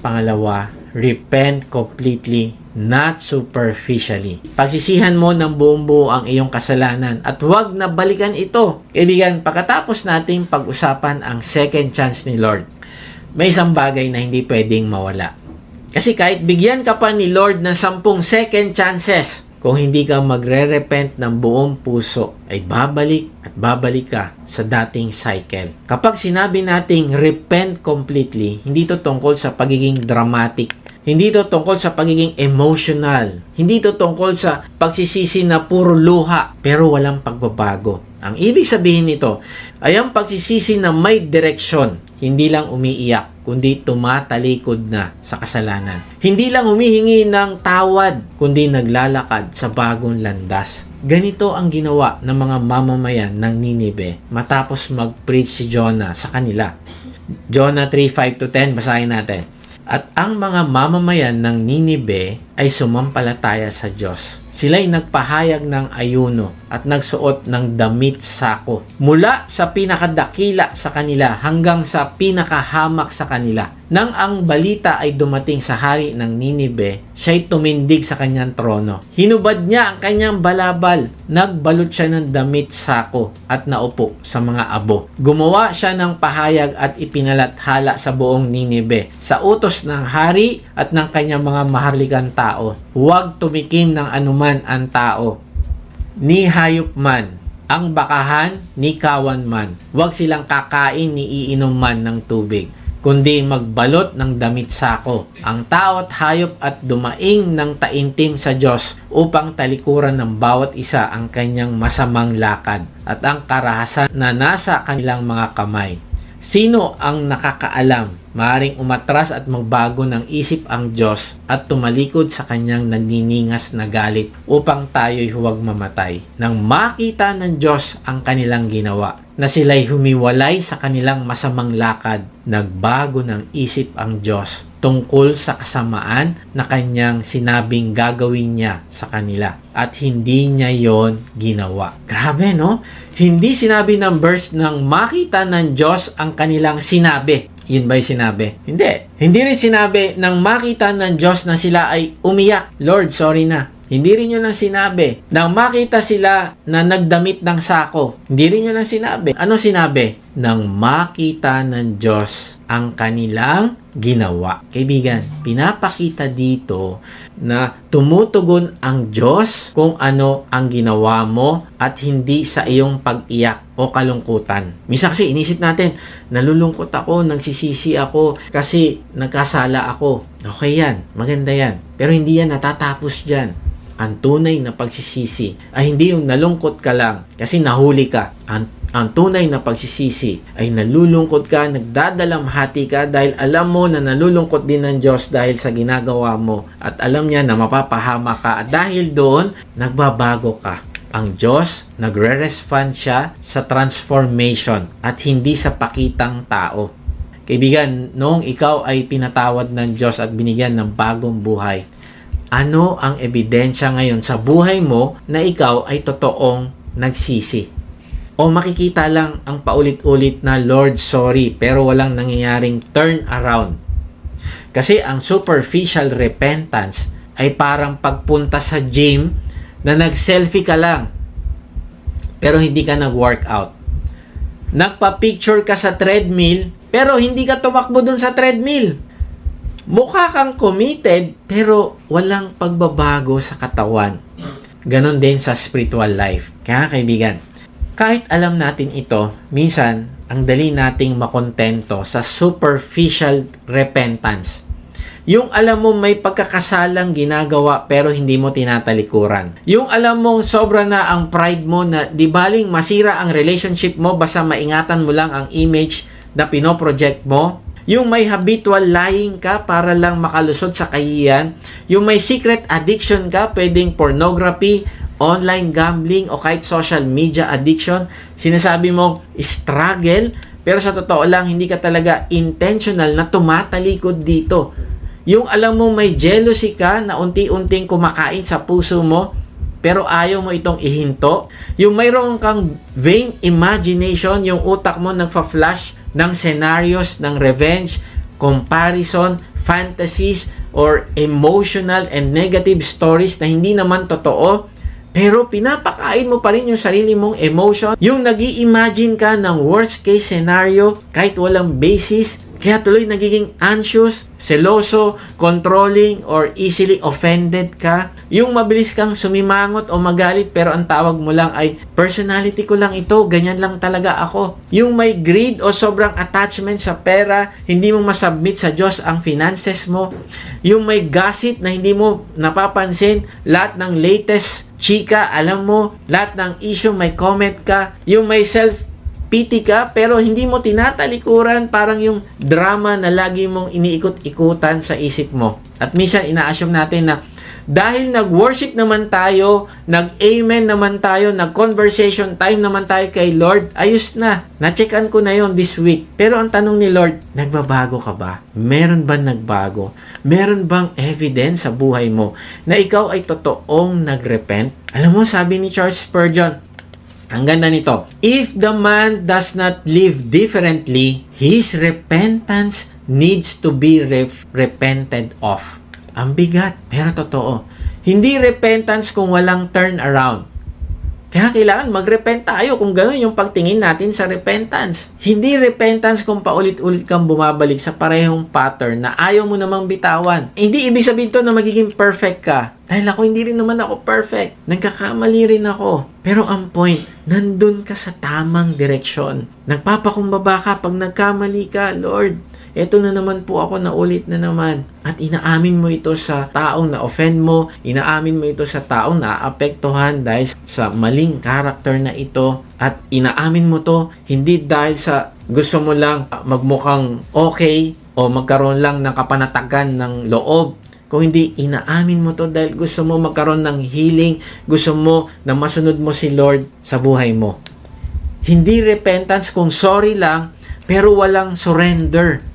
pangalawa, repent completely, not superficially. Pagsisihan mo ng buong buo ang iyong kasalanan at huwag na balikan ito. Kaibigan, pagkatapos nating pag-usapan ang second chance ni Lord, may isang bagay na hindi pwedeng mawala. Kasi kahit bigyan ka pa ni Lord ng 10 second chances, kung hindi ka magre-repent ng buong puso, ay babalik at babalik ka sa dating cycle. Kapag sinabi nating repent completely, hindi to tungkol sa pagiging dramatic. Hindi to tungkol sa pagiging emotional. Hindi to tungkol sa pagsisisi na puro luha pero walang pagbabago. Ang ibig sabihin nito ay ang pagsisisi na may direksyon. Hindi lang umiiyak, kundi tumatalikod na sa kasalanan. Hindi lang humihingi ng tawad, kundi naglalakad sa bagong landas. Ganito ang ginawa ng mga mamamayan ng Ninive matapos mag-preach si Jonah sa kanila. Jonah 3:5-10, basahin natin. At ang mga mamamayan ng Ninive ay sumampalataya sa Diyos. Sila'y nagpahayag ng ayuno at nagsuot ng damit sako. Mula sa pinakadakila sa kanila hanggang sa pinakahamak sa kanila. Nang ang balita ay dumating sa hari ng Ninive, siya'y tumindig sa kanyang trono. Hinubad niya ang kanyang balabal. Nagbalot siya ng damit sako at naupo sa mga abo. Gumawa siya ng pahayag at ipinalathala sa buong Ninive sa utos ng hari at ng kanyang mga maharlikang tao. Huwag tumikim ng anuman ang tao, ni hayop man, ang bakahan, ni kawan man. Huwag silang kakain ni iinom man ng tubig, kundi magbalot ng damit sako ang tao at hayop at dumaing ng taimtim sa Diyos upang talikuran ng bawat isa ang kanyang masamang lakad at ang karahasan na nasa kanilang mga kamay. Sino ang nakakaalam? Maaring umatras at magbago ng isip ang Diyos at tumalikod sa kanyang nagniningas na galit upang tayo'y huwag mamatay. Nang makita ng Diyos ang kanilang ginawa, na sila'y humiwalay sa kanilang masamang lakad, nagbago ng isip ang Diyos tungkol sa kasamaan na kanyang sinabing gagawin niya sa kanila. At hindi niya yon ginawa. Grabe, no? Hindi sinabi ng verse nang makita ng Diyos ang kanilang sinabi. Yun ba yung sinabi? Hindi. Hindi rin sinabi nang makita ng Diyos na sila ay umiyak. Lord, sorry na. Hindi rin yun ang sinabi. Nang makita sila na nagdamit ng sako. Hindi rin yun ang sinabi. Ano sinabi? Nang makita ng Diyos ang kanilang ginawa. Kaibigan, pinapakita dito na tumutugon ang Diyos kung ano ang ginawa mo at hindi sa iyong pag-iyak o kalungkutan. Minsan kasi inisip natin, nalulungkot ako, nagsisisi ako kasi nagkasala ako. Okay yan, maganda yan. Pero hindi yan natatapos dyan. Ang tunay na pagsisisi ay hindi yung nalungkot ka lang kasi nahuli ka. Ang tunay na pagsisisi ay nalulungkot ka, nagdadalamhati ka dahil alam mo na nalulungkot din ng Diyos dahil sa ginagawa mo at alam niya na mapapahama ka at dahil doon, nagbabago ka. Ang Diyos, nagre-respond siya sa transformation at hindi sa pakitang tao. Kaibigan, noong ikaw ay pinatawad ng Diyos at binigyan ng bagong buhay, ano ang ebidensya ngayon sa buhay mo na ikaw ay totoong nagsisi? O makikita lang ang paulit-ulit na Lord, sorry, pero walang nangyayaring turn around. Kasi ang superficial repentance ay parang pagpunta sa gym na nag-selfie ka lang pero hindi ka nag-workout. Nagpa-picture ka sa treadmill pero hindi ka tumakbo dun sa treadmill. Mukha kang committed pero walang pagbabago sa katawan. Ganon din sa spiritual life. Kaya kaibigan, kahit alam natin ito, minsan ang dali nating makontento sa superficial repentance. Yung alam mo may pagkakasalang ginagawa pero hindi mo tinatalikuran. Yung alam mo sobra na ang pride mo na di baling masira ang relationship mo basta maingatan mo lang ang image na pinoproject mo. Yung may habitual lying ka para lang makalusot sa kahihiyan. Yung may secret addiction ka, pwedeng pornography, online gambling o kahit social media addiction. Sinasabi mo struggle pero sa totoo lang hindi ka talaga intentional na tumatalikod dito. Yung alam mo may jealousy ka na unti-unting kumakain sa puso mo pero ayaw mo itong ihinto. Yung mayroon kang vain imagination, yung utak mo nagfa-flash ng scenarios ng revenge comparison, fantasies, or emotional and negative stories na hindi naman totoo, pero pinapakain mo pa rin yung sarili mong emotion, yung nag-i-imagine ka ng worst case scenario kahit walang basis, kaya tuloy nagiging anxious, seloso, controlling, or easily offended ka. Yung mabilis kang sumimangot o magalit pero ang tawag mo lang ay, personality ko lang ito, ganyan lang talaga ako. Yung may greed o sobrang attachment sa pera, hindi mo masubmit sa Diyos ang finances mo. Yung may gossip na hindi mo napapansin, lahat ng latest chika, alam mo, lahat ng issue may comment ka. Yung may self-pity ka pero hindi mo tinatalikuran, parang yung drama na lagi mong iniikot-ikutan sa isip mo. At minsan ina-assume natin na dahil nag-worship naman tayo, nag-amen naman tayo, nag-conversation time naman tayo kay Lord, ayos na. Na-checkan ko na yon this week. Pero ang tanong ni Lord, nagbabago ka ba? Meron ba nagbago? Meron bang evidence sa buhay mo na ikaw ay totoong nag-repent? Alam mo, sabi ni Charles Spurgeon, ang ganda nito, if the man does not live differently, his repentance needs to be repented of. Ang bigat, pero totoo. Hindi repentance kung walang turn around. Kaya kailangan mag-repent tayo kung gano'n yung pagtingin natin sa repentance. Hindi repentance kung paulit-ulit kang bumabalik sa parehong pattern na ayaw mo namang bitawan. Hindi ibig sabihin to na magiging perfect ka. Dahil ako, hindi rin naman ako perfect. Nagkakamali rin ako. Pero ang point, nandun ka sa tamang direksyon. Nagpapakumbaba ka pag nagkamali ka, Lord. Eto na naman po ako, naulit na naman. At inaamin mo ito sa taong na-offend mo, inaamin mo ito sa taong na-apektuhan dahil sa maling karakter na ito, at inaamin mo to hindi dahil sa gusto mo lang magmukhang okay o magkaroon lang ng kapanatagan ng loob. Kung hindi, inaamin mo to dahil gusto mo magkaroon ng healing, gusto mo na masunod mo si Lord sa buhay mo. Hindi repentance kung sorry lang pero walang surrender.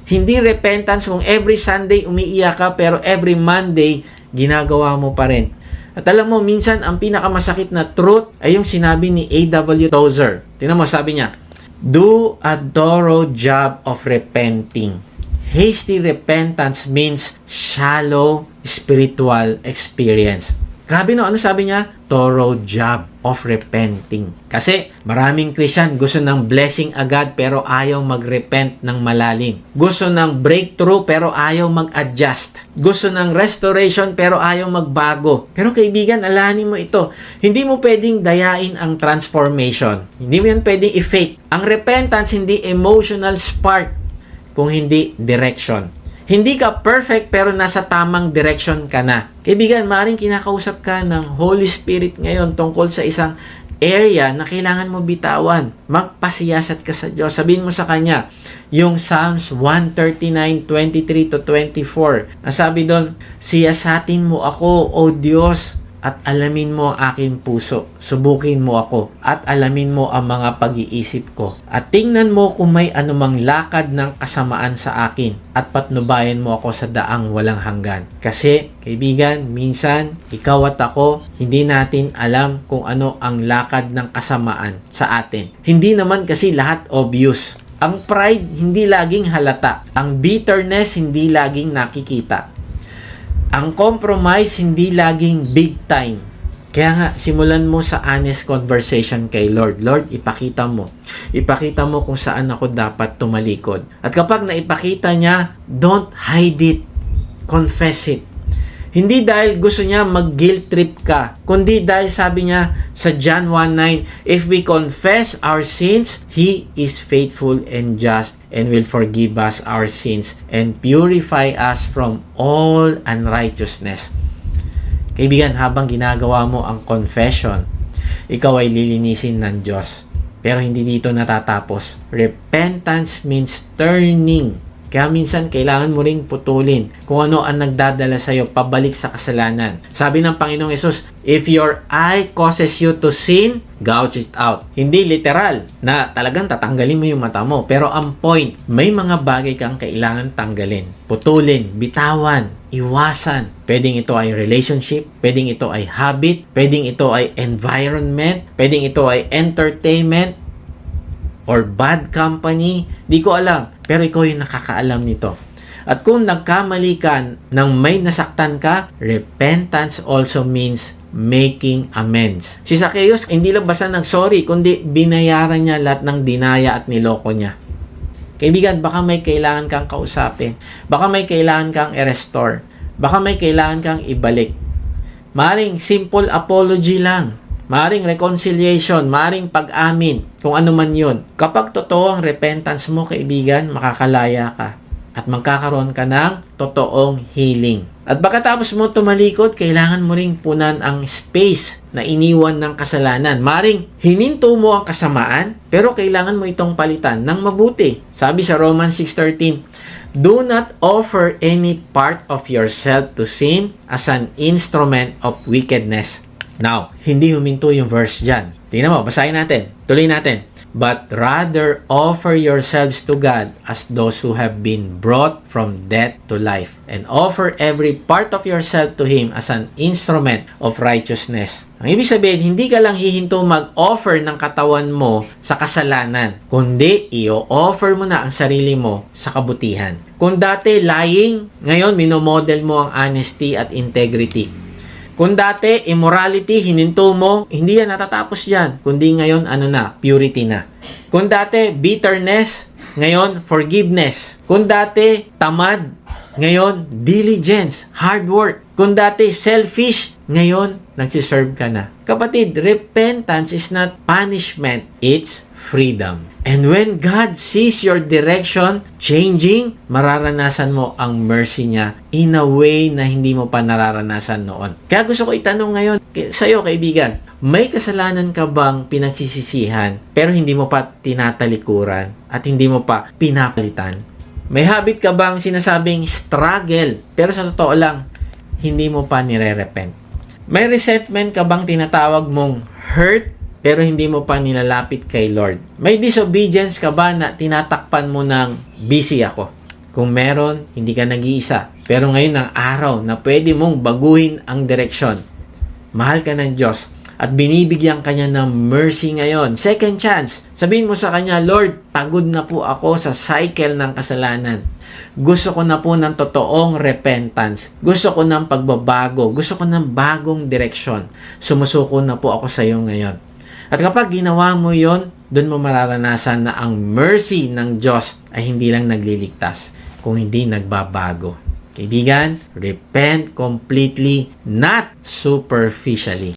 Hindi repentance kung every Sunday umiiyak ka pero every Monday ginagawa mo pa rin. At alam mo, minsan ang pinakamasakit na truth ay yung sinabi ni A.W. Tozer. Tingnan mo, sabi niya, do a thorough job of repenting. Hasty repentance means shallow spiritual experience. Grabe no, ano sabi niya? Thorough job of repenting. Kasi maraming Christian gusto ng blessing agad pero ayaw mag-repent ng malalim. Gusto ng breakthrough pero ayaw mag-adjust. Gusto ng restoration pero ayaw magbago. Pero kaibigan, alahanin mo ito. Hindi mo pwedeng dayain ang transformation. Hindi mo yan pwedeng i-fake. Ang repentance hindi emotional spark kung hindi direction. Hindi ka perfect pero nasa tamang direction ka na. Kaibigan, maaaring kinakausap ka ng Holy Spirit ngayon tungkol sa isang area na kailangan mo bitawan. Magpasiyasat ka sa Diyos. Sabihin mo sa Kanya, yung Psalms 139:23-24. Nasabi doon, siyasatin mo ako, O Diyos, at alamin mo ang aking puso. Subukin mo ako at alamin mo ang mga pag-iisip ko. At tingnan mo kung may anumang lakad ng kasamaan sa akin at patnubayan mo ako sa daang walang hanggan. Kasi, kaibigan, minsan, ikaw at ako, hindi natin alam kung ano ang lakad ng kasamaan sa atin. Hindi naman kasi lahat obvious. Ang pride, hindi laging halata. Ang bitterness, hindi laging nakikita. Ang compromise, hindi laging big time. Kaya nga, simulan mo sa honest conversation kay Lord. Lord, ipakita mo. Ipakita mo kung saan ako dapat tumalikod. At kapag naipakita niya, don't hide it. Confess it. Hindi dahil gusto niya mag-guilt trip ka, kundi dahil sabi niya sa John 1:9, if we confess our sins, He is faithful and just and will forgive us our sins and purify us from all unrighteousness. Kaibigan, habang ginagawa mo ang confession, ikaw ay lilinisin ng Diyos. Pero hindi dito natatapos. Repentance means turning. Kaya minsan, kailangan mo ring putulin kung ano ang nagdadala sa iyo pabalik sa kasalanan. Sabi ng Panginoong Hesus, if your eye causes you to sin, gouge it out. Hindi literal na talagang tatanggalin mo yung mata mo. Pero ang point, may mga bagay kang kailangan tanggalin. Putulin, bitawan, iwasan. Pwedeng ito ay relationship, pwedeng ito ay habit, pwedeng ito ay environment, pwedeng ito ay entertainment, or bad company. Di ko alam. Pero ikaw yung nakakaalam nito. At kung nagkamali ka nang may nasaktan ka, repentance also means making amends. Si Zacchaeus, hindi lang basta nag-sorry, kundi binayaran niya lahat ng dinaya at niloko niya. Kaibigan, baka may kailangan kang kausapin. Baka may kailangan kang i-restore. Baka may kailangan kang ibalik. Maring simple apology lang. Maring reconciliation. Maring pag-amin. Kung ano man yun. Kapag totoo ang repentance mo, kaibigan, makakalaya ka. At magkakaroon ka ng totoong healing. At baka tapos mo tumalikod, kailangan mo ring punan ang space na iniwan ng kasalanan. Maring hininto mo ang kasamaan, pero kailangan mo itong palitan ng mabuti. Sabi sa Romans 6:13, do not offer any part of yourself to sin as an instrument of wickedness. Now, hindi huminto yung verse dyan. Tingnan mo, basahin natin. Tuloy natin. But rather offer yourselves to God as those who have been brought from death to life, and offer every part of yourself to Him as an instrument of righteousness. Ang ibig sabihin, hindi ka lang hihinto mag-offer ng katawan mo sa kasalanan, kundi i-offer mo na ang sarili mo sa kabutihan. Kung dati lying, ngayon minomodel mo ang honesty at integrity. Kung dati, immorality, hininto mo, hindi yan natatapos yan. Kundi ngayon, purity na. Kung dati, bitterness, ngayon, forgiveness. Kung dati, tamad, ngayon, diligence, hard work. Kung dati, selfish, ngayon, nagsiserve ka na. Kapatid, repentance is not punishment, it's freedom. And when God sees your direction changing, mararanasan mo ang mercy niya in a way na hindi mo pa nararanasan noon. Kaya gusto ko itanong ngayon sa iyo, kaibigan, may kasalanan ka bang pinagsisisihan pero hindi mo pa tinatalikuran at hindi mo pa pinapalitan? May habit ka bang sinasabing struggle pero sa totoo lang, hindi mo pa nire-repent? May resentment ka bang tinatawag mong hurt pero hindi mo pa nilalapit kay Lord? May disobedience ka ba na tinatakpan mo ng busy ako? Kung meron, hindi ka nag-iisa. Pero ngayon ang araw na pwede mong baguhin ang direksyon. Mahal ka ng Diyos at binibigyan kanya ng mercy ngayon. Second chance. Sabihin mo sa kanya, Lord, pagod na po ako sa cycle ng kasalanan. Gusto ko na po ng totoong repentance. Gusto ko ng pagbabago. Gusto ko ng bagong direksyon. Sumusuko na po ako sa iyo ngayon. At kapag ginawa mo yon, doon mo mararanasan na ang mercy ng Diyos ay hindi lang nagliligtas, kung hindi nagbabago. Kaibigan, repent completely, not superficially.